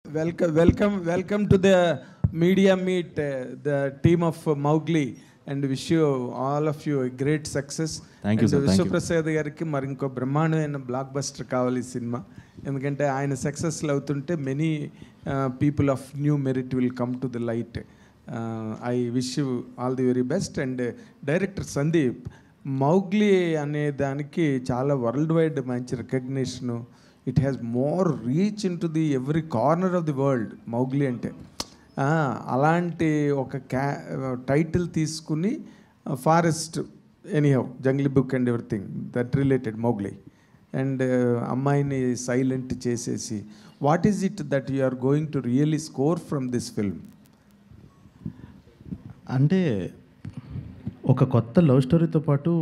Welcome to the media meet, the team of Mowgli, and wish you all of you a great success. Thank you, sir. Thank you. Vishwaprasad గారికి మరి ఇంకో బ్రహ్మాండమైన block buster కావాలి ఈ cinema, ఎందుకంటే ఆయన సక్సెస్లు అవుతుంటే many people of new merit will come to the light. I wish you all the very best. And director Sandeep, Mowgli అనే దానికి చాలా వరల్డ్ వైడ్ మంచి recognition. It has more reach in to the every corner of the world. Mowgli అంటే అలాంటి ఒక title తీసుకుని forest anyhow jungle book and everything that related Mowgli, and అమ్మాయిని silent చేసేసి what is it that you are going to really score from this film? అంటే ఒక కొత్త love స్టోరీతో పాటు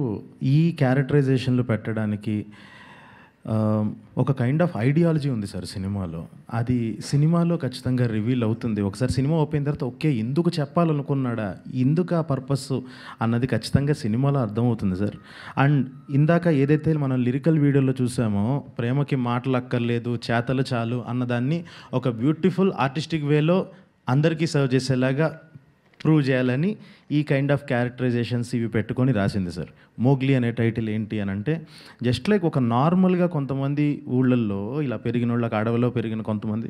ఈ క్యారెక్టరైజేషన్లు పెట్టడానికి ఒక కైండ్ ఆఫ్ ఐడియాలజీ ఉంది సార్ సినిమాలో. అది సినిమాలో ఖచ్చితంగా రివీల్ అవుతుంది. ఒకసారి సినిమా ఓపెన్ తర్వాత ఓకే ఎందుకు చెప్పాలనుకున్నాడా, ఎందుకు ఆ పర్పస్ అన్నది ఖచ్చితంగా సినిమాలో అర్థమవుతుంది సార్. అండ్ ఇందాక ఏదైతే మనం లిరికల్ వీడియోలో చూసామో, ప్రేమకి మాటలు అక్కర్లేదు చేతలు చాలు అన్నదాన్ని ఒక బ్యూటిఫుల్ ఆర్టిస్టిక్ వేలో అందరికీ సర్వ్ చేసేలాగా ప్రూవ్ చేయాలని ఈ కైండ్ ఆఫ్ క్యారెక్టరైజేషన్స్ ఇవి పెట్టుకొని రాసింది సార్. మోగ్లీ అనే టైటిల్ ఏంటి అని అంటే, జస్ట్ లైక్ ఒక నార్మల్గా కొంతమంది ఊళ్ళల్లో ఇలా పెరిగిన వాళ్ళకి, అడవిలో పెరిగిన కొంతమంది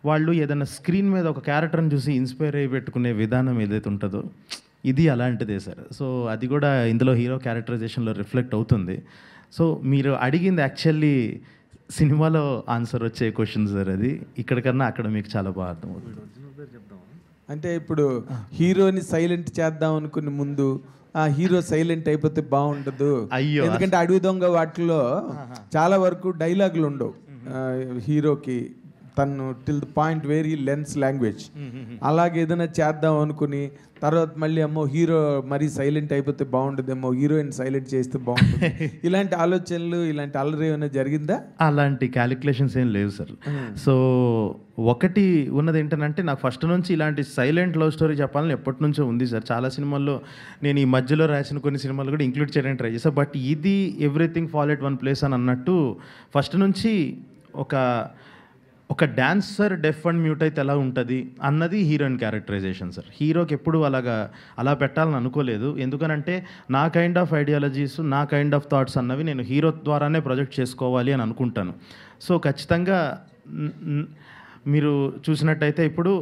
వాళ్ళు ఏదైనా స్క్రీన్ మీద ఒక క్యారెక్టర్ని చూసి ఇన్స్పైర్ అయ్యి పెట్టుకునే విధానం ఏదైతే ఉంటుందో ఇది అలాంటిదే సార్. సో అది కూడా ఇందులో హీరో క్యారెక్టరైజేషన్లో రిఫ్లెక్ట్ అవుతుంది. సో మీరు అడిగింది యాక్చువల్లీ సినిమాలో ఆన్సర్ వచ్చే క్వశ్చన్ సార్. అది ఇక్కడికన్నా అక్కడ మీకు చాలా బాగా అర్థమవుతుంది. అంటే ఇప్పుడు హీరోని సైలెంట్ చేద్దాం అనుకునే ముందు ఆ హీరో సైలెంట్ అయిపోతే బాగుండదు, అయ్యో, ఎందుకంటే అడవి దొంగ వాటిలో చాలా వరకు డైలాగులు ఉండవు హీరోకి, తను till the point where he lens language. అలాగే ఏదైనా చేద్దాం అనుకుని తర్వాత మళ్ళీ అమ్మో హీరో మరీ సైలెంట్ అయిపోతే బాగుండదేమో, హీరోయిన్ సైలెంట్ చేస్తే బాగుంటుంది, ఇలాంటి ఆలోచనలు, ఇలాంటి అల్లరి ఏమైనా జరిగిందా? అలాంటి క్యాలిక్యులేషన్స్ ఏం లేవు సార్. సో ఒకటి ఉన్నది ఏంటంటే, నాకు ఫస్ట్ నుంచి ఇలాంటి సైలెంట్ లవ్ స్టోరీ చెప్పాలని ఎప్పటి నుంచో ఉంది సార్. చాలా సినిమాల్లో నేను ఈ మధ్యలో రాసిన కొన్ని సినిమాలు కూడా ఇంక్లూడ్ చేయడానికి ట్రై చేశాను. బట్ ఇది everything fall at one place అని అన్నట్టు ఫస్ట్ నుంచి ఒక డాన్సర్ డెఫ్ అండ్ మ్యూట్ అయితే ఎలా ఉంటుంది అన్నది హీరోయిన్ క్యారెక్టరైజేషన్ సార్. హీరోకి ఎప్పుడు అలా పెట్టాలని అనుకోలేదు. ఎందుకనంటే నా కైండ్ ఆఫ్ ఐడియాలజీస్, నా కైండ్ ఆఫ్ థాట్స్ అన్నవి నేను హీరో ద్వారానే ప్రొజెక్ట్ చేసుకోవాలి అని అనుకుంటాను. సో ఖచ్చితంగా మీరు చూసినట్టయితే ఇప్పుడు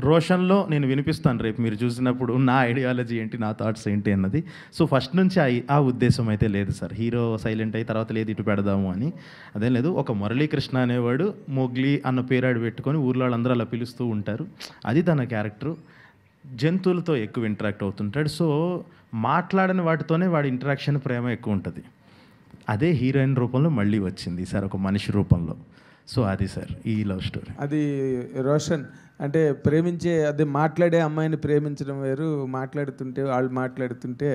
రోషన్లో నేను వినిపిస్తాను రేపు మీరు చూసినప్పుడు నా ఐడియాలజీ ఏంటి, నా థాట్స్ ఏంటి అన్నది. సో ఫస్ట్ నుంచి ఆ ఉద్దేశం అయితే లేదు సార్, హీరో సైలెంట్ అయ్యి తర్వాత లేదు ఇటు పెడదాము అని అదేం లేదు. ఒక మురళీకృష్ణ అనేవాడు మోగ్లీ అన్న పేరాడు పెట్టుకొని ఊర్లో వాళ్ళందరూ అలా పిలుస్తూ ఉంటారు. అది తన క్యారెక్టరు. జంతువులతో ఎక్కువ ఇంటరాక్ట్ అవుతుంటాడు. సో మాట్లాడని వాటితోనే వాడి ఇంటరాక్షన్ ప్రేమ ఎక్కువ ఉంటుంది. అదే హీరోయిన్ రూపంలో మళ్ళీ వచ్చింది సార్, ఒక మనిషి రూపంలో. సో అది సార్ ఈ లవ్ స్టోరీ. అది రోషన్ అంటే ప్రేమించే, అదే మాట్లాడే అమ్మాయిని ప్రేమించడం వేరు, మాట్లాడుతుంటే వాళ్ళు మాట్లాడుతుంటే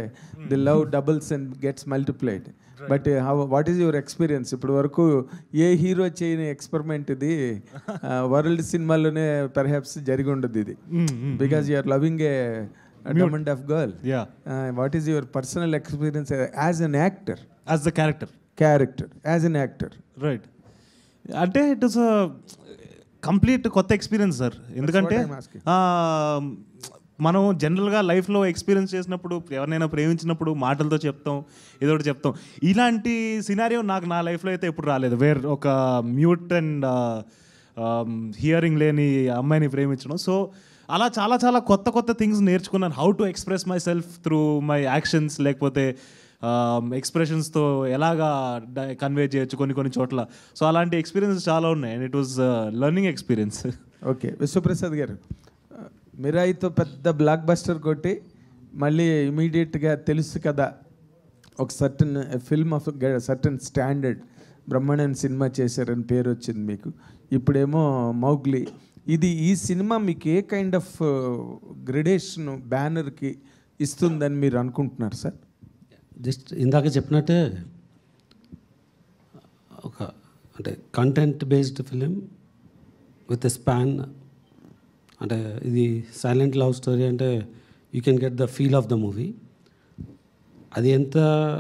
the love doubles and gets multiplied. But what is your experience? ఇప్పుడు వరకు ఏ హీరో చేయని ఎక్స్పెరిమెంట్ ఇది, వరల్డ్ సినిమాలోనే పర్హాప్స్ జరిగి ఉండదు ఇది, because you are loving a diamond of girl. What is your personal experience as an actor, as the character as an actor? Right. అంటే ఇట్ ఇస్ కంప్లీట్ కొత్త ఎక్స్పీరియన్స్ సార్. ఎందుకంటే మనం జనరల్గా లైఫ్లో ఎక్స్పీరియన్స్ చేసినప్పుడు, ఎవరినైనా ప్రేమించినప్పుడు మాటలతో చెప్తాం, ఏదో ఒకటి చెప్తాం. ఇలాంటి సినారియో నాకు నా లైఫ్లో అయితే ఎప్పుడు రాలేదు. వేర్ ఒక మ్యూట్ అండ్ హియరింగ్ లేని అమ్మాయిని ప్రేమించడం. సో అలా చాలా చాలా కొత్త థింగ్స్ నేర్చుకున్నాను. How to express my self through my actions, లేకపోతే ఎక్స్ప్రెషన్స్తో ఎలాగా కన్వే చేయొచ్చు కొన్ని చోట్ల. సో అలాంటి ఎక్స్పీరియన్స్ చాలా ఉన్నాయి and it was learning experience. Okay, Vishwaprasad గారు, మిరాయితో పెద్ద బ్లాక్ బస్టర్ కొట్టి మళ్ళీ ఇమీడియట్గా తెలుసు కదా ఒక certain film of certain standard బ్రహ్మాండన్ సినిమా చేశారని పేరు వచ్చింది మీకు. ఇప్పుడేమో మౌగ్లీ. ఈ సినిమా మీకు ఏ కైండ్ ఆఫ్ గ్రెడేషన్ బ్యానర్కి ఇస్తుందని మీరు అనుకుంటున్నారు సార్? జస్ట్ ఇందాక చెప్పినట్టే అంటే content based film with a span. అంటే ఇది సైలెంట్ లవ్ స్టోరీ అంటే you can get the feel of the movie. అది ఎంత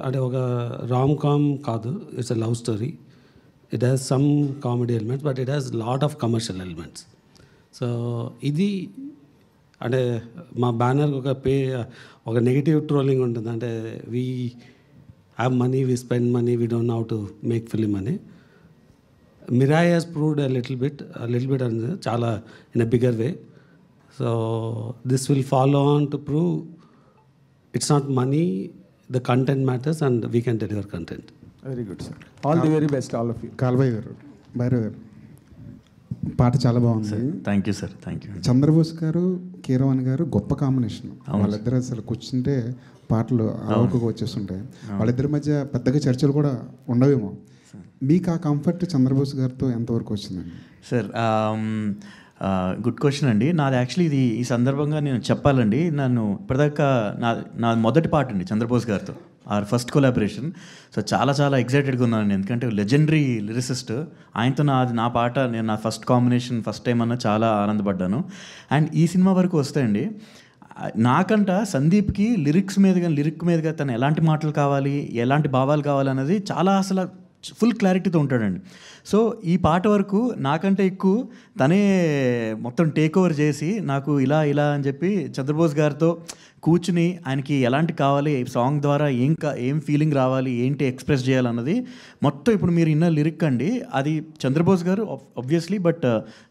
అంటే ఒక రామ్ కామ్ కాదు, it's a love story. It has some comedy elements, but it has a lot of commercial elements. So ఇది అంటే మా banner ఒక నెగిటివ్ ట్రోలింగ్ ఉంటుంది, అంటే we have money, we spend money, we don't know how to make film అని. Mirai has proved little bit అనేది చాలా in a bigger way. So this will follow on to prove it's not money, the content matters and we can deliver content. Very good sir, all the very best all of you. కాల్బాయ్ గారు, భైరవ్ గారు, పాట చాలా బాగుంది. Thank you sir, thank you. Chandrabose గారు, కీరవాణి గారు గొప్ప combination. వాళ్ళిద్దరు అసలు కూర్చుంటే పాటలు అవకగా వచ్చేస్తుంటాయి. వాళ్ళిద్దరి మధ్య పెద్దగా చర్చలు కూడా ఉండవేమో. మీకు ఆ కంఫర్ట్ చంద్రబోస్ గారితో ఎంతవరకు వచ్చిందండి? సార్ గుడ్ క్వశ్చన్ అండి. నాది యాక్చువల్లీ ఇది ఈ సందర్భంగా నేను చెప్పాలండి, నన్ను ఇప్పటిదాకా నా మొదటి పాట అండి చంద్రబోస్ గారితో, ఆర్ ఫస్ట్ కొలాబరేషన్. సో చాలా చాలా ఎక్సైటెడ్గా ఉన్నాను, ఎందుకంటే లెజెండరీ లిరిసిస్ట్. ఆయనతో నా పాట, నేను నా ఫస్ట్ కాంబినేషన్, ఫస్ట్ టైం అన్న చాలా ఆనందపడ్డాను. అండ్ ఈ సినిమా వరకు వస్తాయండి, నాకంట సందీప్కి లిరిక్ మీదుగా తను ఎలాంటి మాటలు కావాలి, ఎలాంటి భావాలు కావాలన్నది చాలా అసలు ఫుల్ క్లారిటీతో ఉంటాడండి. సో ఈ పాట వరకు నాకంటే ఎక్కువ తనే మొత్తం టేక్ ఓవర్ చేసి నాకు ఇలా అని చెప్పి చంద్రబోస్ గారితో కూర్చుని ఆయనకి ఎలాంటి కావాలి, సాంగ్ ద్వారా ఏం ఫీలింగ్ రావాలి, ఏంటి ఎక్స్ప్రెస్ చేయాలన్నది మొత్తం ఇప్పుడు మీరు ఇన్న లిరిక్ అండి, అది చంద్రబోస్ గారు ఆబ్వియస్లీ, బట్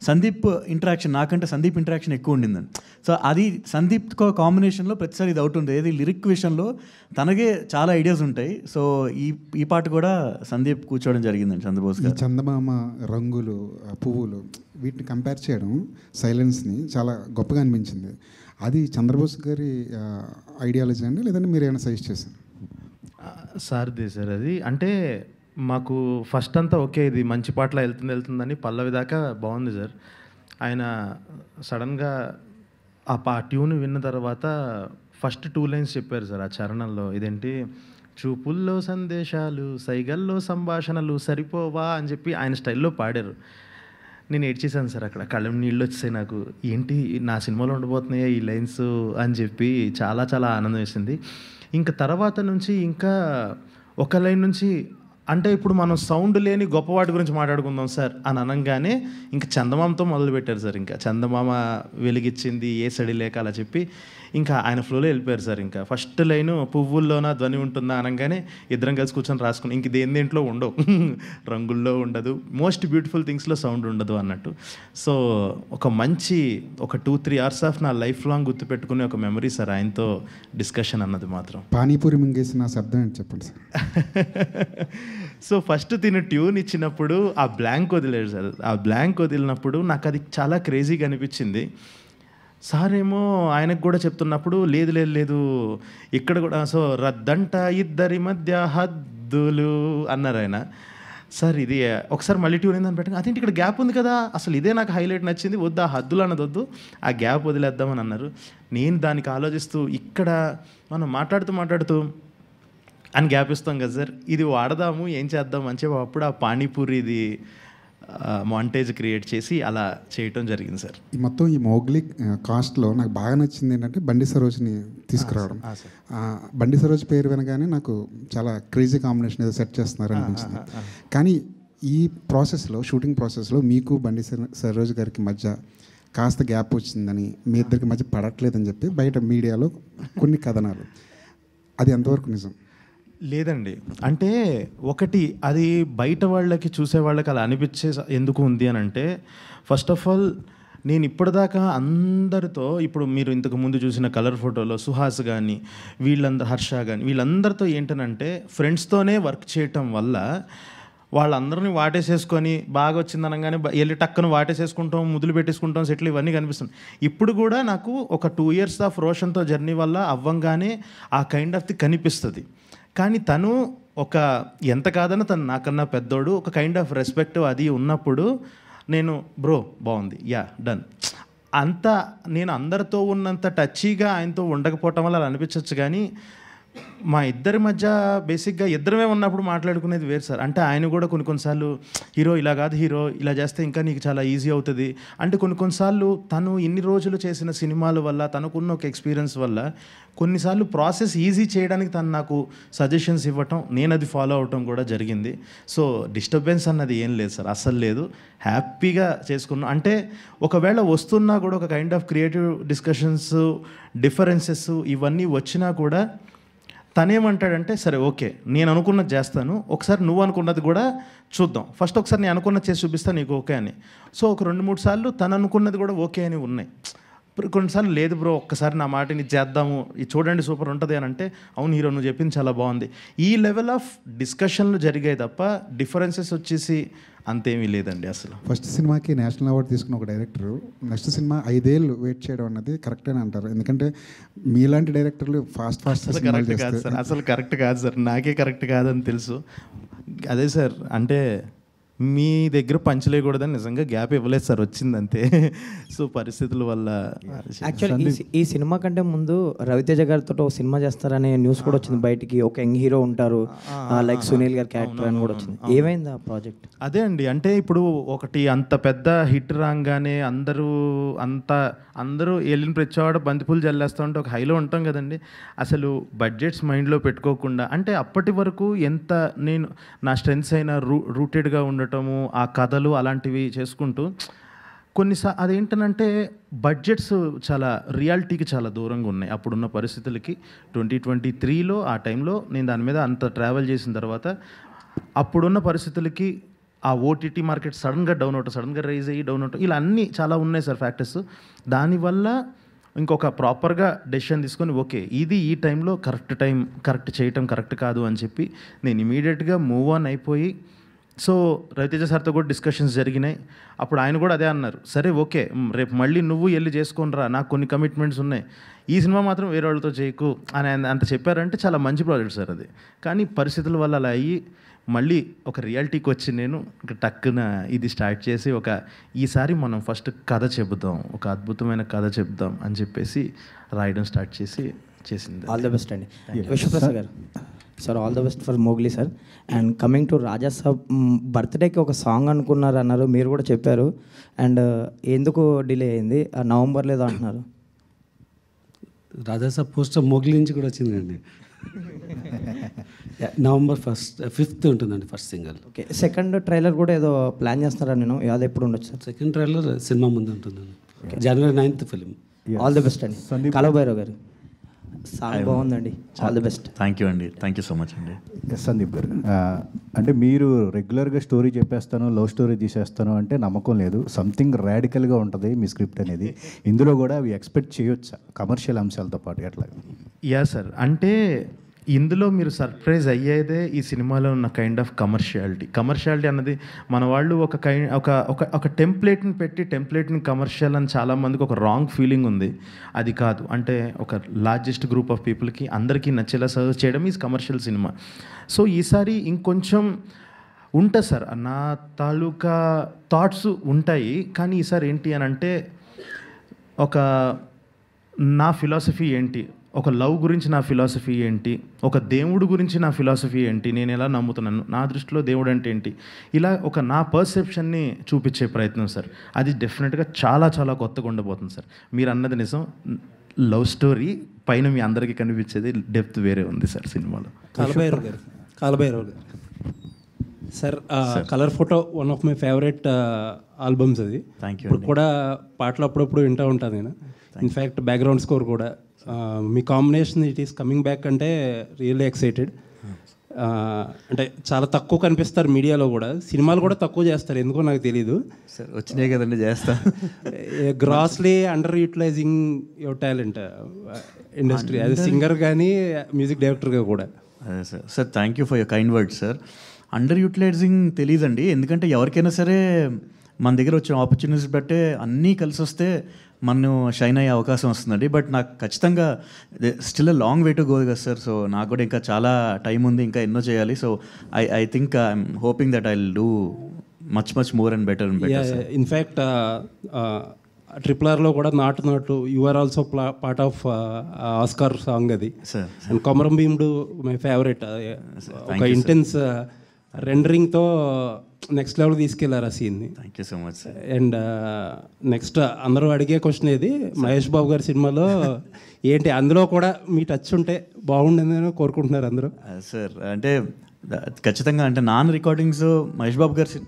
సందీప్ ఇంటరాక్షన్, నాకంటే సందీప్ ఇంటరాక్షన్ ఎక్కువ ఉండిందండి. సో అది సందీప్ కాంబినేషన్లో ప్రతిసారి ఇది అవుట్ ఉంటుంది. ఏది లిరిక్ విషయంలో తనకే చాలా ఐడియాస్ ఉంటాయి. సో ఈ పాట కూడా సందీప్ కూర్చోవడం జరిగిందండి చంద్రబోస్ గారు. చందమామ రంగులు, పువ్వులు, వీటిని కంపేర్ చేయడం, సైలెన్స్ని చాలా గొప్పగా అనిపించింది. అది చంద్రబోస్ గారి ఐడియాలజీ అండి, లేదంటే మీరు ఏమైనా సజెస్ట్ చేశారు? సార్ది సార్ అది. అంటే మాకు ఫస్ట్ అంతా ఓకే, ఇది మంచి పాటలో వెళ్తుందని పల్లవి దాకా బాగుంది సార్. ఆయన సడన్గా ఆ ట్యూన్ విన్న తర్వాత ఫస్ట్ 2 లైన్స్ చెప్పారు సార్ ఆ చరణంలో. ఇదేంటి, చూపుల్లో సందేశాలు, సైగల్లో సంభాషణలు సరిపోవా అని చెప్పి ఆయన స్టైల్లో పాడారు. నేను ఏడ్చేసాను సార్, అక్కడ కళ్ళ నీళ్ళు వచ్చేసాయి నాకు. ఏంటి నా సినిమాలో ఉండబోతున్నాయా ఈ లైన్స్ అని చెప్పి చాలా చాలా ఆనందం వేసింది. ఇంకా తర్వాత నుంచి ఇంకా ఒక లైన్ నుంచి, అంటే ఇప్పుడు మనం సౌండ్ లేని గొప్ప వాటి గురించి మాట్లాడుకుందాం సార్ అని అనగానే ఇంకా చందమామతో మొదలుపెట్టారు సార్. ఇంకా చందమామ వెలిగించింది ఏ సడి లేక అలా చెప్పి ఇంకా ఆయన ఫ్లోలో వెళ్ళిపోయారు సార్. ఇంకా ఫస్ట్ లైను పువ్వుల్లోన ధ్వని ఉంటుందా అనగానే ఇద్దరం కలిసి కూర్చొని రాసుకుని, ఇంక దేంట్లో ఉండవు, రంగుల్లో ఉండదు, మోస్ట్ బ్యూటిఫుల్ థింగ్స్లో సౌండ్ ఉండదు అన్నట్టు. సో ఒక 2-3 అవర్స్ ఆఫ్ నా లైఫ్ లాంగ్ గుర్తుపెట్టుకునే ఒక మెమరీ సార్ ఆయనతో డిస్కషన్ అన్నది మాత్రం. పానీపూరి మింగేసిన శబ్దం ఏంటి చెప్పండి సార్. సో ఫస్ట్ తిని ట్యూన్ ఇచ్చినప్పుడు ఆ బ్లాంక్ వదిలేడు సార్. ఆ బ్లాంక్ వదిలినప్పుడు నాకు అది చాలా క్రేజీగా అనిపించింది. సార్ ఏమో ఆయనకు కూడా చెప్తున్నప్పుడు లేదు ఇక్కడ కూడా, సో రద్దంట ఇద్దరి మధ్య హద్దులు అన్నారు ఆయన. సార్ ఇది ఒకసారి మళ్ళీ ట్యూన్ అయిందని పెట్టండి, అదేంటి ఇక్కడ గ్యాప్ ఉంది కదా, అసలు ఇదే నాకు హైలైట్ నచ్చింది, వద్దు ఆ హద్దులు అన్నది వద్దు, ఆ గ్యాప్ వదిలేద్దామని అన్నారు. నేను దానికి ఆలోచిస్తూ ఇక్కడ మనం మాట్లాడుతూ అని గ్యాప్ ఇస్తాం కదా సార్, ఇది వాడదాము ఏం చేద్దాం అని చెప్పి అప్పుడు ఆ పానీపూరిది మాంటేజ్ క్రియేట్ చేసి అలా చేయటం జరిగింది సార్. ఈ మోగ్లీ కాస్ట్లో నాకు బాగా నచ్చింది ఏంటంటే బండి సరోజ్ని తీసుకురావడం. బండి సరోజ్ పేరు వినగానే నాకు చాలా క్రేజీ కాంబినేషన్ ఏదో సెట్ చేస్తున్నారు అనిపించింది. కానీ ఈ ప్రాసెస్లో, షూటింగ్ ప్రాసెస్లో మీకు బండి సరోజ్ గారికి మధ్య కాస్త గ్యాప్ వచ్చిందని, మీ ఇద్దరికి మధ్య పడట్లేదని చెప్పి బయట మీడియాలో కొన్ని కథనాలు, అది ఎంతవరకు నిజం? లేదండి, అంటే ఒకటి అది బయట వాళ్ళకి, చూసే వాళ్ళకి అలా అనిపించే ఎందుకు ఉంది అని అంటే, ఫస్ట్ ఆఫ్ ఆల్ నేను ఇప్పటిదాకా అందరితో, ఇప్పుడు మీరు ఇంతకు ముందు చూసిన కలర్ ఫోటోలో సుహాస్ కానీ హర్ష కానీ వీళ్ళందరితో ఏంటనంటే ఫ్రెండ్స్తోనే వర్క్ చేయటం వల్ల వాళ్ళందరినీ వాటేసేసుకొని బాగా వచ్చిందనగానే వెళ్ళి టక్కును వాటేసేసుకుంటాం, ముద్దులు పెట్టేసుకుంటాం, సెటిల్, ఇవన్నీ కనిపిస్తుంది. ఇప్పుడు కూడా నాకు ఒక 2 years ఆఫ్ రోషన్తో జర్నీ వల్ల అవ్వంగానే ఆ కైండ్ ఆఫ్ ది కనిపిస్తుంది. కానీ తను ఒక ఎంత కాదన్నా తను నాకన్నా పెద్దోడు, ఒక కైండ్ ఆఫ్ రెస్పెక్ట్ అది ఉన్నప్పుడు నేను బ్రో బాగుంది, యా డన్, అంత నేను అందరితో ఉన్నంత టచీగా ఆయనతో ఉండకపోవటం వల్ల అలా అనిపించవచ్చు. కానీ మా ఇద్దరి మధ్య బేసిక్గా ఇద్దరమే ఉన్నప్పుడు మాట్లాడుకునేది వేరు సార్. అంటే ఆయన కూడా కొన్నిసార్లు హీరో ఇలా కాదు, హీరో ఇలా చేస్తే ఇంకా నీకు చాలా ఈజీ అవుతుంది అంటే కొన్నిసార్లు తను ఇన్ని రోజులు చేసిన సినిమాల వల్ల తనకున్న ఒక ఎక్స్పీరియన్స్ వల్ల కొన్నిసార్లు ప్రాసెస్ ఈజీ చేయడానికి తను నాకు సజెషన్స్ ఇవ్వటం, నేను అది ఫాలో అవటం కూడా జరిగింది. సో డిస్టర్బెన్స్ అన్నది ఏం లేదు సార్, అస్సలు లేదు. హ్యాపీగా చేసుకున్నాం. అంటే ఒకవేళ వస్తున్నా కూడా ఒక kind of creative discussions, differences ఇవన్నీ వచ్చినా కూడా తనేమంటాడంటే సరే ఓకే నేను అనుకున్నది చేస్తాను, ఒకసారి నువ్వు అనుకున్నది కూడా చూద్దాం, ఫస్ట్ ఒకసారి నేను అనుకున్నది చేసి చూపిస్తాను నీకు ఓకే అని. సో ఒక 2-3 సార్లు తను అనుకున్నది కూడా ఓకే అని ఉన్నాయి. కొన్నిసార్లు లేదు బ్రో ఒక్కసారి నా మాటని చేద్దాము, ఇది చూడండి సూపర్ ఉంటుంది అని అంటే అవును హీరో నువ్వు చెప్పింది చాలా బాగుంది. ఈ లెవెల్ ఆఫ్ డిస్కషన్లు జరిగాయి తప్ప డిఫరెన్సెస్ వచ్చేసి అంతేమీ లేదండి అసలు. ఫస్ట్ సినిమాకి నేషనల్ అవార్డు తీసుకున్న ఒక డైరెక్టర్ నెక్స్ట్ సినిమా 5 ఏళ్ళు వెయిట్ చేయడం అన్నది కరెక్ట్ అని అంటారు. ఎందుకంటే మీలాంటి డైరెక్టర్లు ఫాస్ట్ అసలు కరెక్ట్ కాదు సార్, అసలు కరెక్ట్ కాదు సార్, నాకే కరెక్ట్ కాదని తెలుసు. అదే సార్ అంటే మీ దగ్గర పంచలేయకూడదని నిజంగా గ్యాప్ ఇవ్వలేదు సార్, వచ్చిందంతే. సో పరిస్థితుల వల్ల. యాక్చువల్లీ ఈ సినిమా కంటే ముందు రవితేజ గారితో ఒక సినిమా చేస్తారనే న్యూస్ కూడా వచ్చింది బయటికి, ఒక యంగ్ హీరో ఉంటారు లైక్ సునీల్ గారి క్యారెక్టర్ అని కూడా వచ్చింది. ఏమైంది ఆ ప్రాజెక్ట్? అదే అండి, అంటే ఇప్పుడు ఒకటి అంత పెద్ద హిట్ రాగానే అందరూ వెళ్ళిన ప్రతివాడ బంతిపూలు జల్లేస్తూ ఉంటే ఒక హైలో ఉంటాం కదండి. అసలు బడ్జెట్స్ మైండ్లో పెట్టుకోకుండా అంటే అప్పటి వరకు ఎంత నేను నా స్ట్రెంగ్స్ అయినా రూటెడ్గా ఉండటము, ఆ కథలు అలాంటివి చేసుకుంటూ అదేంటనంటే బడ్జెట్స్ చాలా రియాలిటీకి చాలా దూరంగా ఉన్నాయి అప్పుడున్న పరిస్థితులకి. 2023లో ఆ టైంలో నేను దాని మీద అంత ట్రావెల్ చేసిన తర్వాత అప్పుడున్న పరిస్థితులకి ఆ ఓటీటీ మార్కెట్ సడన్గా డౌన్ అవటం, సడన్గా రైజ్ అయ్యి డౌన్ అవటం, ఇలా అన్నీ చాలా ఉన్నాయి సార్ ఫ్యాక్టర్స్. దానివల్ల ఇంకొక ప్రాపర్గా డెసిషన్ తీసుకొని ఓకే ఇది ఈ టైంలో కరెక్ట్ చేయటం కరెక్ట్ కాదు అని చెప్పి నేను ఇమీడియట్గా మూవ్ ఆన్ అయిపోయి. సో రవితేజ సార్తో కూడా డిస్కషన్స్ జరిగినాయి. అప్పుడు ఆయన కూడా అదే అన్నారు, సరే ఓకే రేపు మళ్ళీ నువ్వు వెళ్ళి చేసుకొని రా, నాకు కొన్ని కమిట్మెంట్స్ ఉన్నాయి, ఈ సినిమా మాత్రం వేరే వాళ్ళతో చేయకు అని అంత చెప్పారంటే చాలా మంచి ప్రాజెక్ట్ సార్ అది. కానీ పరిస్థితుల వల్ల అలా అయ్యి మళ్ళీ ఒక రియాలిటీకి వచ్చి నేను టక్కున ఇది స్టార్ట్ చేసి ఈసారి మనం ఫస్ట్ కథ చెబుదాం, ఒక అద్భుతమైన కథ చెప్దాం అని చెప్పేసి రాయడం స్టార్ట్ చేసింది. ఆల్ ద బెస్ట్ అండి విశ్వప్రసాద్ గారు. Sir all the best for Mowgli sir. And coming to Raja Saab, బర్త్డేకి ఒక సాంగ్ అనుకున్నారు అన్నారు, మీరు కూడా చెప్పారు. అండ్ ఎందుకు డిలే అయింది? నవంబర్ లేదో అంటున్నారు. రాజా సాబ్ పోస్టర్ మోగ్లీ నుంచి కూడా వచ్చిందండి. నవంబర్ 5th ఉంటుందండి first single. Okay, second trailer కూడా ఏదో ప్లాన్ చేస్తున్నారా? నేను అది ఎప్పుడు ఉండొచ్చు సార్? సెకండ్ ట్రైలర్ సినిమా ముందు ఉంటుందండి, January 9th film. All the best అండి. కలభైరవ్ గారు సాంగ్ బాగుందండి, all the best. Thank you అండి, థ్యాంక్ యూ సో మచ్ అండి. సందీప్ గారు, అంటే మీరు రెగ్యులర్గా స్టోరీ చెప్పేస్తాను, లవ్ స్టోరీ తీసేస్తాను అంటే నమ్మకం లేదు. సంథింగ్ రాడికల్గా ఉంటుంది మీ స్క్రిప్ట్ అనేది. ఇందులో కూడా అవి ఎక్స్పెక్ట్ చేయొచ్చా కమర్షియల్ అంశాలతో పాటు ఎట్లా? యా సార్, అంటే ఇందులో మీరు సర్ప్రైజ్ అయ్యేదే ఈ సినిమాలో ఉన్న కైండ్ ఆఫ్ కమర్షియాలిటీ అన్నది మన వాళ్ళు ఒక టెంప్లెట్ని పెట్టి టెంప్లెట్ని కమర్షియల్ అని చాలామందికి ఒక రాంగ్ ఫీలింగ్ ఉంది. అది కాదు, అంటే ఒక లార్జెస్ట్ గ్రూప్ ఆఫ్ పీపుల్కి అందరికీ నచ్చేలా సర్వ్ చేయడం ఈజ్ కమర్షియల్ సినిమా. సో ఈసారి ఇంకొంచెం ఉంటుంది సార్, నా తాలూకా థాట్స్ ఉంటాయి. కానీ ఈసారి ఏంటి అని అంటే నా ఫిలాసఫీ ఏంటి, ఒక లవ్ గురించి నా ఫిలాసఫీ ఏంటి, ఒక దేవుడు గురించి నా ఫిలాసఫీ ఏంటి, నేను ఎలా నమ్ముతున్నాను, నా దృష్టిలో దేవుడు అంటే ఏంటి, ఇలా నా పర్సెప్షన్ని చూపించే ప్రయత్నం సార్. అది డెఫినెట్గా చాలా చాలా కొత్తగా ఉండబోతుంది సార్. మీరు అన్నది నిజం, లవ్ స్టోరీ పైన మీ అందరికీ కనిపించేది డెప్త్ వేరే ఉంది సార్ సినిమాలో. కాలభైరవ్ గారు sir, colour photo one of my favourite albums అది. Thank you. ఇప్పుడు కూడా పాటలు అప్పుడప్పుడు వింటూ ఉంటాను నేను. ఇన్ఫ్యాక్ట్ బ్యాక్గ్రౌండ్ స్కోర్ కూడా మీ combination it is coming back అంటే రియల్లీ ఎక్సైటెడ్. అంటే చాలా తక్కువ కనిపిస్తారు మీడియాలో కూడా, సినిమాలు కూడా తక్కువ చేస్తారు, ఎందుకో నాకు తెలీదు సార్. వచ్చినాయి కదండి, చేస్తా. Grossly under utilizing your talent industry as singer కానీ మ్యూజిక్ డైరెక్టర్గా కూడా. అదే sir. Sir thank you for your kind word sir. Under utilizing తెలియదండి, ఎందుకంటే ఎవరికైనా సరే మన దగ్గర వచ్చిన ఆపర్చునిటీస్ బట్టే అన్నీ కలిసి వస్తే మనం షైన్ అయ్యే అవకాశం వస్తుందండి. బట్ నాకు ఖచ్చితంగా still long way to go కదా సార్. సో నాకు కూడా ఇంకా చాలా టైం ఉంది, ఇంకా ఎన్నో చేయాలి. So I think I'm hoping that I will do much more and better. In fact RRRలో కూడా Naatu you are also part of Oscar song అది. And Komaram Bheemudu my favourite. ఒక ఇంటెన్స్ రెండరింగ్తో నెక్స్ట్ లెవెల్ తీసుకెళ్లారు ఆ సీన్ని. Thank you so much sir. And next అందరూ అడిగే క్వశ్చన్ ఏది, మహేష్ బాబు గారి సినిమాలో ఏంటి అందులో కూడా మీ టచ్ ఉంటే బాగుండేదని కోరుకుంటున్నారు అందరూ. సార్ అంటే ఖచ్చితంగా అంటే నాన్ రికార్డింగ్స్ మహేష్ బాబు గారి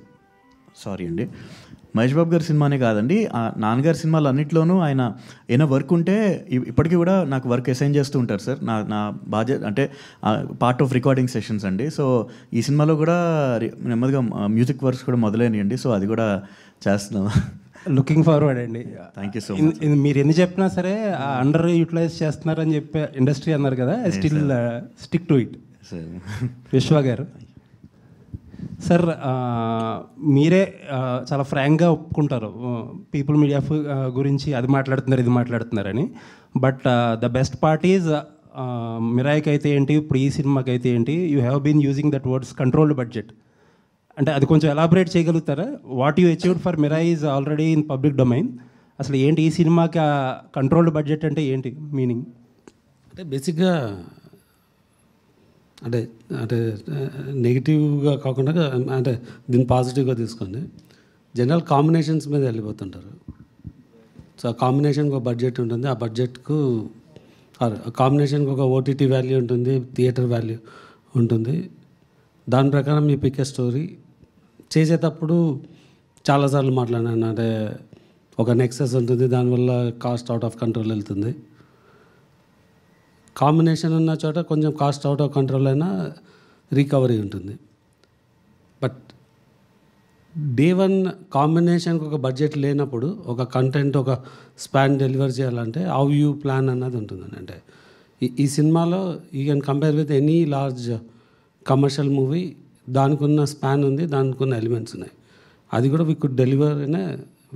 మహేష్ బాబు గారి సినిమానే కాదండి, నాన్నగారి సినిమాలు అన్నింటిలోనూ ఆయన ఏమైనా వర్క్ ఉంటే ఇప్పటికీ కూడా నాకు వర్క్ అసైన్ చేస్తూ ఉంటారు సార్. నా బాధ్యత అంటే పార్ట్ ఆఫ్ రికార్డింగ్ సెషన్స్ అండి. సో ఈ సినిమాలో కూడా నెమ్మదిగా మ్యూజిక్ వర్క్స్ కూడా మొదలైనయండి. సో అది కూడా చేస్తున్నాం. లుకింగ్ ఫార్వర్డ్ అండి. Thank you so much. మీరు ఎన్ని చెప్పినా సరే అండర్ యూటిలైజ్ చేస్తున్నారని చెప్పే ఇండస్ట్రీ అన్నారు కదా, స్టిల్ స్టిక్ టు ఇట్. విశ్వ గారు సార్, మీరే చాలా ఫ్రాంక్గా ఒప్పుకుంటారు పీపుల్ మీడియా గురించి అది మాట్లాడుతున్నారు ఇది మాట్లాడుతున్నారని. But the best part is మిరాయికి అయితే ఏంటి, ఇప్పుడు ఈ సినిమాకి అయితే ఏంటి, you have been using that words controlled budget. అంటే అది కొంచెం ఎలాబరేట్ చేయగలుగుతారా? What you achieved for Mirai is already in public domain. అసలు ఏంటి ఈ సినిమాకి కంట్రోల్డ్ బడ్జెట్ అంటే ఏంటి మీనింగ్? అంటే బేసిక్గా అంటే అంటే నెగిటివ్గా కాకుండా అంటే దీన్ని పాజిటివ్గా తీసుకోండి. జనరల్ కాంబినేషన్స్ మీద వెళ్ళిపోతుంటారు. సో ఆ కాంబినేషన్కి ఒక బడ్జెట్ ఉంటుంది, ఆ బడ్జెట్కు కాంబినేషన్కి ఒక ఓటీటీ వాల్యూ ఉంటుంది, థియేటర్ వాల్యూ ఉంటుంది. దాని ప్రకారం మీ పిక్ స్టోరీ చేసేటప్పుడు చాలాసార్లు మాట్లాడాను. అంటే ఒక నెక్సెస్ ఉంటుంది, దానివల్ల కాస్ట్ అవుట్ ఆఫ్ కంట్రోల్ వెళ్తుంది. కాంబినేషన్ ఉన్న చోట కొంచెం కాస్ట్ అవుట్ ఆఫ్ కంట్రోల్ అయినా రికవరీ ఉంటుంది. బట్ డే వన్ కాంబినేషన్కి ఒక బడ్జెట్ లేనప్పుడు ఒక కంటెంట్ ఒక స్పాన్ డెలివర్ చేయాలంటే హౌ యూ ప్లాన్ అన్నది ఉంటుందండి. అంటే ఈ సినిమాలో you can compare with any large commercial movie. దానికి ఉన్న స్పాన్ ఉంది, దానికి ఉన్న ఎలిమెంట్స్ ఉన్నాయి. అది కూడా we could deliver in a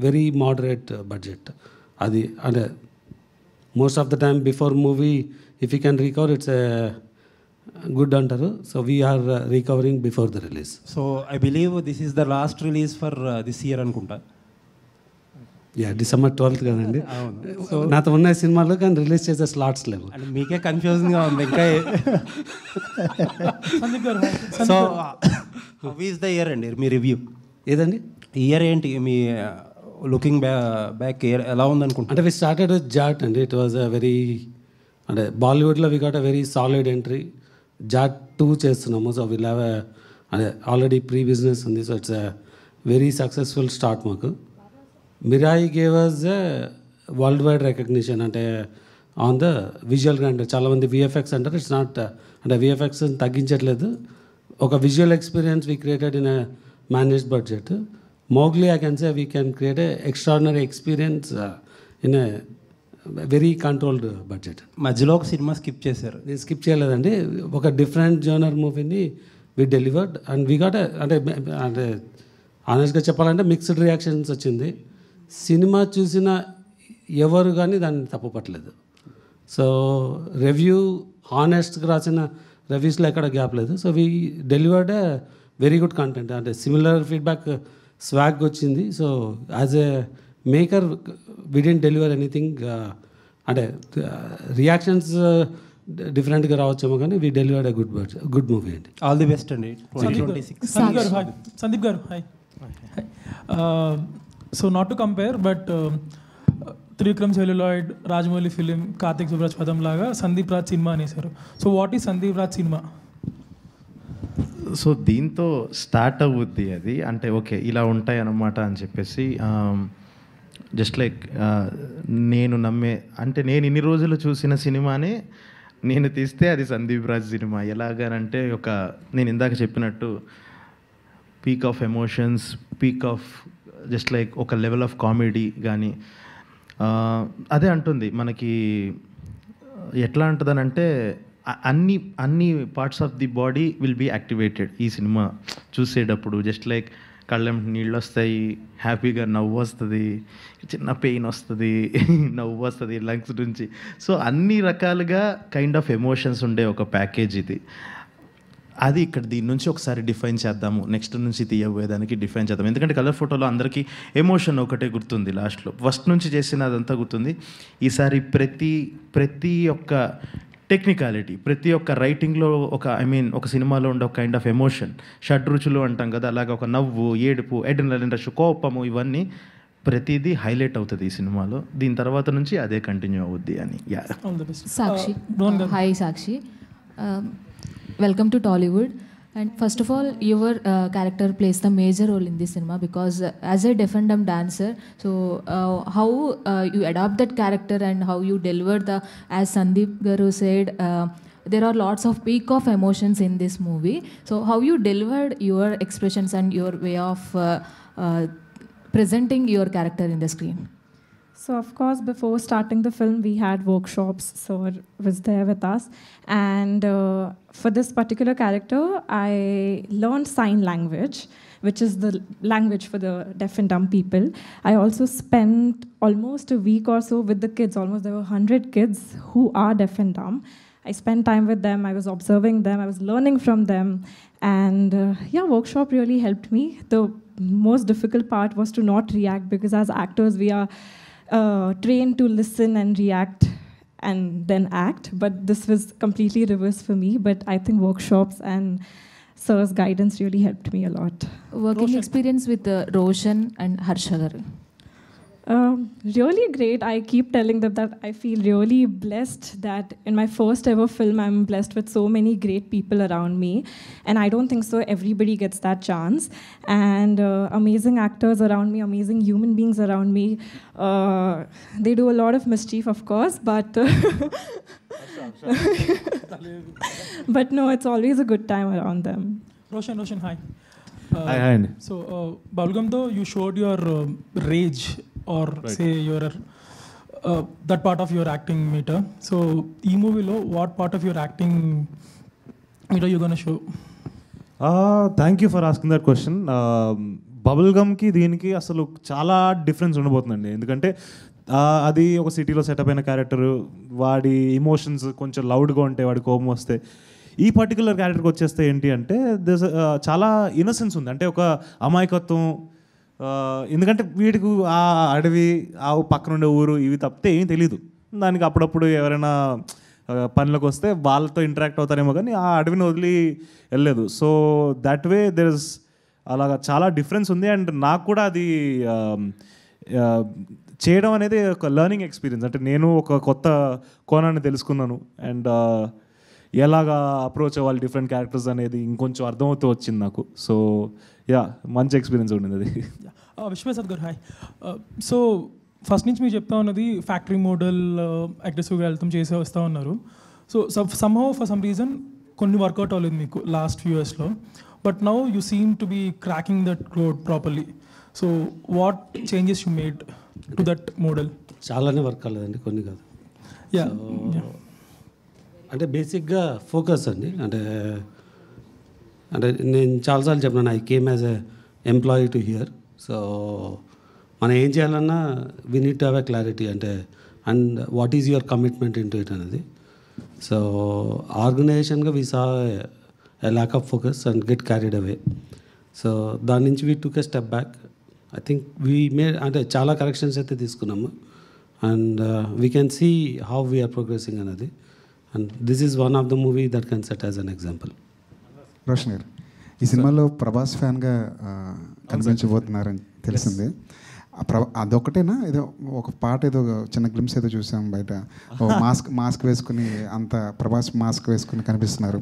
very moderate budget. అది అంటే most of the time before movie if you can recover, it's a good antaru. So we are recovering before the release. So I believe this is the last release for this year anukunta. Yeah, December 12th కదండి. So నాతో ఉన్న సినిమాలో కానీ release చేసే slots లేవు. అంటే మీకే కన్ఫ్యూజింగ్గా ఉంది ఇంకా. So how is the year అండి మీ రివ్యూ? ఏదండి ఇయర్ ఏంటి మీ లుకింగ్ బ్యాక్ ఇయర్ ఎలా ఉందనుకుంటా? అంటే వి స్టార్టెడ్ విత్ జాట్ అండి. ఇట్ వాజ్ అ వెరీ అంటే బాలీవుడ్లో we got a very solid entry. Jaat 2 చేస్తున్నాము. సో విల్ హ్యావ్ అంటే ఆల్రెడీ ప్రీ బిజినెస్ ఉంది. So it's a very successful start మాకు. Mirai gave us a world wide recognition. అంటే on the విజువల్గా అంటే చాలామంది విఎఫ్ఎక్స్ అంటారు. ఇట్స్ నాట్ అంటే విఎఫ్ఎక్స్ తగ్గించట్లేదు. ఒక visual experience we created in a managed budget. Mowgli I can say we can create a extraordinary experience in a very controlled budget. మధ్యలో ఒక సినిమా స్కిప్ చేశారు. నేను స్కిప్ చేయలేదండి. ఒక డిఫరెంట్ జోనర్ మూవీని వి డెలివర్డ్ అండ్ వి గాట్ అంటే అంటే ఆనెస్ట్గా చెప్పాలంటే మిక్స్డ్ రియాక్షన్స్ వచ్చింది. సినిమా చూసిన ఎవరు కానీ దాన్ని తప్పుపట్టలేదు. సో రివ్యూ హానెస్ట్గా రాసిన రివ్యూస్లో ఎక్కడ గ్యాప్ లేదు. So we delivered a very good content. అంటే సిమిలర్ ఫీడ్బ్యాక్ స్వాగ్ వచ్చింది. So as a maker we didn't deliver anything. అంటే రియాక్షన్స్ డిఫరెంట్గా రావచ్చేమో కానీ we delivered a good movie అండి. ఆల్ ది బెస్ట్ అండి. సందీప్ గారు hi. So not to compare but Trivikram celluloid, Rajamouli film, Karthik Subbaraj పదం లాగా సందీప్ రాజ్ సినిమా అనేసారు. So what is Sandeep Raj సినిమా? సో దీంతో స్టార్ట్ అవుద్ది అది. అంటే ఓకే ఇలా ఉంటాయి అన్నమాట అని చెప్పేసి జస్ట్ లైక్ నేను నమ్మే అంటే నేను ఇన్ని రోజులు చూసిన సినిమానే నేను తీస్తే అది సందీప్ రాజ్ సినిమా. ఎలాగనంటే ఒక నేను ఇందాక చెప్పినట్టు peak of emotions, peak of just like ఒక లెవెల్ ఆఫ్ కామెడీ కానీ అదే అంటుంది మనకి. ఎట్లా ఉంటుందనంటే అన్ని parts of the body will be activated ఈ సినిమా చూసేటప్పుడు. జస్ట్ లైక్ కళ్ళెం నీళ్ళు వస్తాయి, హ్యాపీగా నవ్వు వస్తుంది, చిన్న పెయిన్ వస్తుంది, నవ్వు వస్తుంది లంగ్స్ నుంచి. సో అన్ని రకాలుగా కైండ్ ఆఫ్ ఎమోషన్స్ ఉండే ఒక ప్యాకేజ్ ఇది. అది ఇక్కడ దీని నుంచి ఒకసారి డిఫైన్ చేద్దాము, నెక్స్ట్ నుంచి తీయబోయేదానికి డిఫైన్ చేద్దాం. ఎందుకంటే కలర్ ఫోటోలో అందరికీ ఎమోషన్ ఒకటే గుర్తుంది, లాస్ట్లో ఫస్ట్ నుంచి చేసిన అదంతా గుర్తుంది. ఈసారి ప్రతి ఒక్క టెక్నికాలిటీ, ప్రతి ఒక్క రైటింగ్లో ఒక సినిమాలో ఉండే ఒక కైండ్ ఆఫ్ ఎమోషన్, షడ్రుచులు అంటాం కదా, అలాగే ఒక నవ్వు, ఏడుపు, అడ్రినలిన్ రష్, కోపము, ఇవన్నీ ప్రతిదీ హైలైట్ అవుతుంది ఈ సినిమాలో. దీని తర్వాత నుంచి అదే కంటిన్యూ అవుద్ది అని. Sakshi, hi Sakshi, welcome to Tollywood. And first of all, your character plays the major role in this cinema because as a deaf and dumb dancer, so how you adopt that character and how you deliver the, as Sandeep Garu said, there are lots of peak of emotions in this movie. So how you delivered your expressions and your way of presenting your character in the screen? So of course, before starting the film, we had workshops. Sir was there with us, and for this particular character, I learned sign language, which is the language for the deaf and dumb people. I also spent almost a week or so with the kids. Almost there were 100 kids who are deaf and dumb. I spent time with them. I was observing them. I was learning from them, and yeah, workshop really helped me. The most difficult part was to not react, because as actors, we are trained to listen and react and then act, but this was completely reverse for me. But I think workshops and sir's guidance really helped me a lot. Working Roshan. Experience with Roshan and Harsha garu. Really great. I keep telling them that I feel really blessed that in my first ever film, I'm blessed with so many great people around me. And I don't think so everybody gets that chance. And amazing actors around me, amazing human beings around me. They do a lot of mischief, of course, but but no, it's always a good time around them. Roshan, hi. Hi. So, Bubblegum, though, you showed your rage, or say your that part of your acting meter. So, ee movie lo, what part of your acting meter you gonna show? Thank you for asking that question. బబుల్గమ్కి దీనికి అసలు చాలా difference ఉండబోతుందండి. ఎందుకంటే అది ఒక సిటీలో setup అయిన character, వాడి ఎమోషన్స్ కొంచెం లౌడ్గా ఉంటే, వాడి కోపం వస్తే. ఈ పర్టికులర్ క్యారెక్టర్కి వచ్చేస్తే ఏంటి అంటే చాలా ఇన్నసెన్స్ ఉంది, అంటే ఒక అమాయకత్వం. ఎందుకంటే వీడికి ఆ అడవి, ఆ పక్కన ఉండే ఊరు ఇవి తప్పితే ఏం తెలీదు. దానికి అప్పుడప్పుడు ఎవరైనా పనులకు వస్తే వాళ్ళతో ఇంటరాక్ట్ అవుతారేమో, కానీ ఆ అడవిని వదిలి వెళ్ళలేదు. So that way there is అలాగా చాలా డిఫరెన్స్ ఉంది. అండ్ నాకు కూడా అది చేయడం అనేది ఒక లెర్నింగ్ ఎక్స్పీరియన్స్. అంటే నేను ఒక కొత్త కోణాన్ని తెలుసుకున్నాను, అండ్ ఎలాగా అప్రోచ్ అవ్వాలి డిఫరెంట్ క్యారెక్టర్స్ అనేది ఇంకొంచెం అర్థమవుతూ వచ్చింది నాకు. సో యా, మంచి ఎక్స్పీరియన్స్ ఉండింది అది. విశ్వప్రసాద్ గారు, హాయ్. సో ఫస్ట్ నుంచి మీరు చెప్తా ఉన్నది ఫ్యాక్టరీ మోడల్ అగ్రెసివ్గా వెళ్తాం చేసే వస్తూ ఉన్నారు. So somehow for some reason కొన్ని వర్కౌట్ అవ్వలేదు మీకు లాస్ట్ ఫ్యూ ఇయర్స్లో, but now you seem to be cracking that code properly. So what changes you made to that model? చాలానే వర్క్ అవ్వలేదండి, కొన్ని కాదు. యా, అంటే బేసిక్గా ఫోకస్ అండి. అంటే నేను చాలాసార్లు చెప్పినాను, I came as a employee to here. So మనం ఏం చేయాలన్నా we need to have a clarity, అంటే and what is your commitment in to it అనేది. సో ఆర్గనైజేషన్గా we saw a lack of focus and get carried away. So దాని నుంచి we took a step back. I think we made, అంటే చాలా corrections అయితే తీసుకున్నాము, and we can see how we are progressing అనేది. And this is one of the movie that can set as an example. Roshan గారు, ఈ సినిమాలో ప్రభాస్ ఫ్యాన్గా కనిపించబోతున్నారని తెలిసింది. అదొకటేనా, ఏదో ఒక పాట, ఏదో చిన్న గ్లిమ్స్ ఏదో చూసాం బయట, మాస్క్ వేసుకుని, అంత ప్రభాస్ మాస్క్ వేసుకుని కనిపిస్తున్నారు.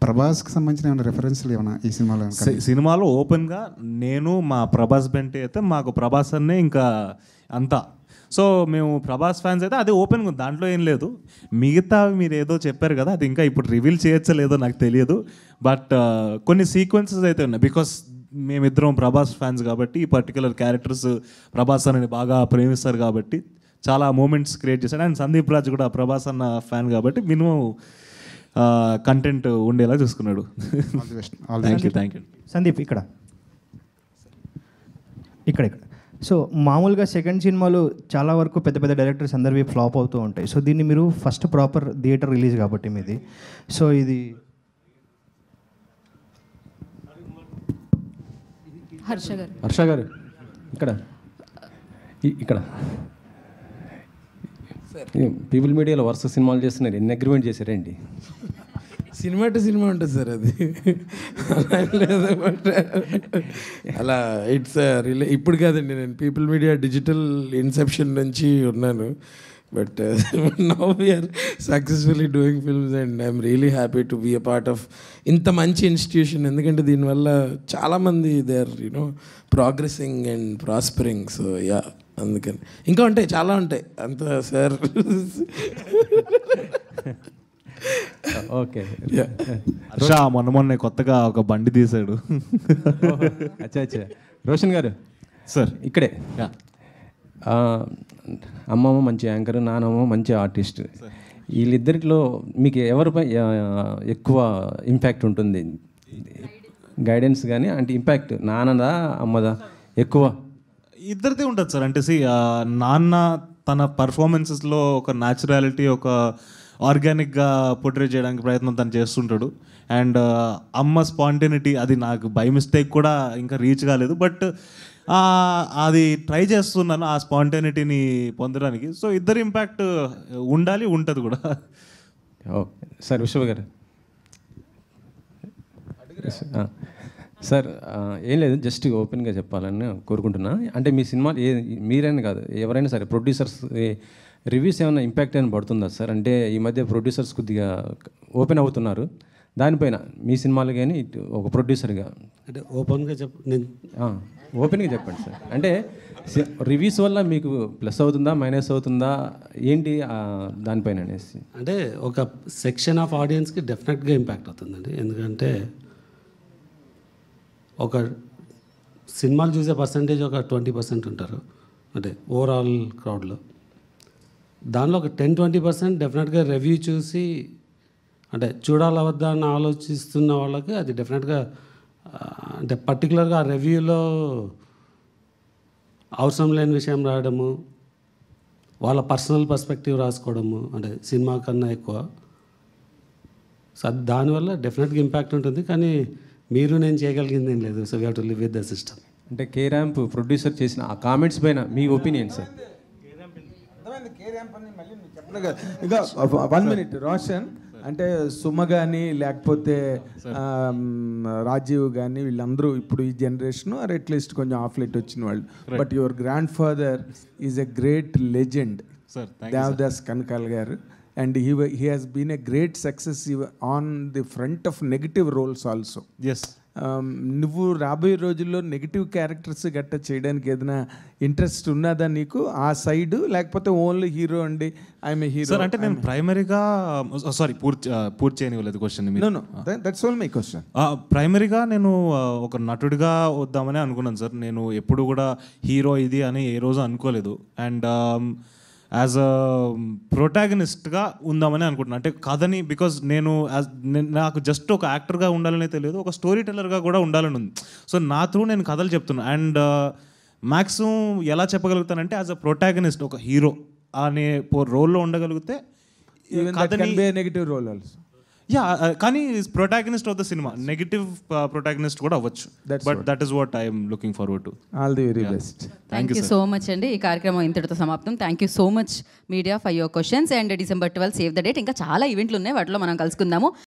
ప్రభాస్కి సంబంధించిన ఏమైనా రెఫరెన్స్లు ఏమైనా ఈ సినిమాలో? సినిమాలో ఓపెన్గా నేను మా ప్రభాస్ బెంటే అయితే మాకు ప్రభాస్ అన్నే ఇంకా అంతా. సో మేము ప్రభాస్ ఫ్యాన్స్ అయితే అది ఓపెన్గా ఉంది, దాంట్లో ఏం లేదు. మిగతా మీరు ఏదో చెప్పారు కదా, అది ఇంకా ఇప్పుడు రివీల్ చేయొచ్చో లేదో నాకు తెలియదు. బట్ కొన్ని సీక్వెన్సెస్ అయితే ఉన్నాయి, బికాస్ మేమిద్దరం ప్రభాస్ ఫ్యాన్స్ కాబట్టి, ఈ పర్టికులర్ క్యారెక్టర్స్ ప్రభాస్ అని బాగా ప్రేమిస్తారు కాబట్టి చాలా మూమెంట్స్ క్రియేట్ చేశాడు. అండ్ సందీప్ రాజ్ కూడా ప్రభాస్ అన్న ఫ్యాన్ కాబట్టి మినిమం కంటెంట్ ఉండేలా చూసుకున్నాడు. Thank you. సందీప్ ఇక్కడ. సో మామూలుగా సెకండ్ సినిమాలు చాలా వరకు పెద్ద పెద్ద డైరెక్టర్స్ అందరివి ఫ్లాప్ అవుతూ ఉంటాయి. సో దీన్ని మీరు ఫస్ట్ ప్రాపర్ థియేటర్ రిలీజ్ కాబట్టి మీది, సో ఇది హర్ష గారు. హర్ష గారు ఇక్కడ ఇక్కడ పీపుల్ మీడియాలో వరుస సినిమాలు చేస్తున్నారు, ఎన్ని అగ్రిమెంట్ చేశారండి? సినిమా టు సినిమా ఉంటుంది సార్ అది. అలా ఏం లేదు, బట్ అలా ఇట్స్ ఇప్పుడు కాదండి, నేను పీపుల్ మీడియా డిజిటల్ ఇన్సెప్షన్ నుంచి ఉన్నాను. But now we are successfully doing films and I'm really happy to be a part of ఇంత మంచి ఇన్స్టిట్యూషన్. ఎందుకంటే దీనివల్ల చాలామంది they are you know progressing and prospering. So yeah, అందుకని ఇంకా ఉంటాయి, చాలా ఉంటాయి అంత సార్. ఓకే. హర్ష మొన్న కొత్తగా ఒక బండి తీశాడు. అచ్చా అచ్చా. రోషన్ గారు సార్ ఇక్కడే. అమ్మమ్మ మంచి యాంకర్, నానమ్మ మంచి ఆర్టిస్ట్. వీళ్ళిద్దరిలో మీకు ఎవరిపై ఎక్కువ ఇంపాక్ట్ ఉంటుంది? గైడెన్స్ కానీ అంటే ఇంపాక్ట్ నాన్నదా అమ్మదా ఎక్కువ? ఇద్దరిదే ఉంటుంది సార్. అంటే నాన్న తన పర్ఫార్మెన్సెస్లో ఒక న్యాచురాలిటీ, ఒక ఆర్గానిక్గా పోర్ట్రేట్ చేయడానికి ప్రయత్నం తను చేస్తుంటాడు. అండ్ అమ్మ స్పాంటేనిటీ, అది నాకు బై మిస్టేక్ కూడా ఇంకా రీచ్ కాలేదు, బట్ అది ట్రై చేస్తున్నాను ఆ స్పాంటేనిటీని పొందడానికి. సో ఇద్దరు ఇంపాక్ట్ ఉండాలి, ఉంటుంది కూడా. Okay sir. విశ్వ గారు సార్, ఏం లేదు, జస్ట్ ఓపెన్గా చెప్పాలని కోరుకుంటున్నా. అంటే మీ సినిమా మీరైనా కాదు, ఎవరైనా సరే ప్రొడ్యూసర్స్ రివ్యూస్ ఏమైనా ఇంపాక్ట్ అయినా పడుతుందా సార్? అంటే ఈ మధ్య ప్రొడ్యూసర్స్ కొద్దిగా ఓపెన్ అవుతున్నారు దానిపైన, మీ సినిమాలు కానీ ఒక ప్రొడ్యూసర్గా. అంటే ఓపెన్గా ఓపెన్గా చెప్పండి సార్. అంటే రివ్యూస్ వల్ల మీకు ప్లస్ అవుతుందా మైనస్ అవుతుందా ఏంటి దానిపైన అనేసి? అంటే ఒక సెక్షన్ ఆఫ్ ఆడియన్స్కి డెఫినెట్గా ఇంపాక్ట్ అవుతుందండి. ఎందుకంటే ఒక సినిమాలు చూసే పర్సంటేజ్ ఒక 20% ఉంటారు, అంటే ఓవరాల్ క్రౌడ్లో. దానిలో ఒక 10-20% డెఫినెట్గా రివ్యూ చూసి అంటే చూడాలా వద్దా అని ఆలోచిస్తున్న వాళ్ళకి అది డెఫినెట్గా అంటే పర్టికులర్గా ఆ రివ్యూలో అవసరం లేని విషయం రాయడము, వాళ్ళ పర్సనల్ పర్స్పెక్టివ్ రాసుకోవడము, అంటే సినిమా కన్నా ఎక్కువ. సో దానివల్ల డెఫినెట్గా ఇంపాక్ట్ ఉంటుంది. కానీ మీరు నేను చేయగలిగింది ఏం లేదు. So we have to live with the system. అంటే కే ర్యాంప్ ప్రొడ్యూసర్ చేసిన ఆ కామెంట్స్ పైన మీ ఒపీనియన్ సార్? ఇంకా 1 minute రోషన్, అంటే సుమ కానీ లేకపోతే రాజీవ్ కానీ వీళ్ళందరూ ఇప్పుడు ఈ జనరేషన్ ఆర్ అట్లీస్ట్ కొంచెం ఆఫ్ లైట్ వచ్చిన వాళ్ళు. But your grand father is a great legend, Devdas Kanakala గారు. And he has been a great success on the front of negative roles also. Yes. నువ్వు రాబోయే రోజుల్లో నెగిటివ్ క్యారెక్టర్స్ గట్ట చేయడానికి ఏదైనా ఇంట్రెస్ట్ ఉన్నదా నీకు ఆ సైడ్, లేకపోతే ఓన్లీ హీరో అండి ఐఎమ్ ఏ హీరో? సార్ అంటే నేను ప్రైమరీగా పూర్తి చేయనివ్వలేదు question. That's all my question. ప్రైమరీగా నేను ఒక నటుడిగా వద్దామని అనుకున్నాను సార్. నేను ఎప్పుడు కూడా హీరో ఇది అని ఏ రోజు అనుకోలేదు. అండ్ యాజ్ అ ప్రొటాగనిస్ట్గా ఉందామని అనుకుంటున్నాను. అంటే కథని, బికాజ్ నాకు జస్ట్ ఒక యాక్టర్గా ఉండాలనే తెలియదు, ఒక స్టోరీ టెల్లర్గా కూడా ఉండాలని ఉంది. సో నా త్రూ నేను కథలు చెప్తున్నాను. అండ్ మ్యాక్సిమం ఎలా చెప్పగలుగుతానంటే యాజ్ అ ప్రొటాగనిస్ట్, ఒక హీరో అనే రోల్లో ఉండగలిగితే నెగిటివ్ రోల్ ఆల్సో. యా, కానీ protagonist of the cinema, negative protagonist కూడా అవ్వచ్చు. But that is what I'm looking forward to. All the very best. Thank you so much అండి. ఈ కార్యక్రమం ఇంతటితో సమాప్తం. Thank you so much media for your questions. And December 12 save the date. ఇంకా చాలా ఈవెంట్లు ఉన్నాయి, వాటిలో మనం కలుసుకుందాము.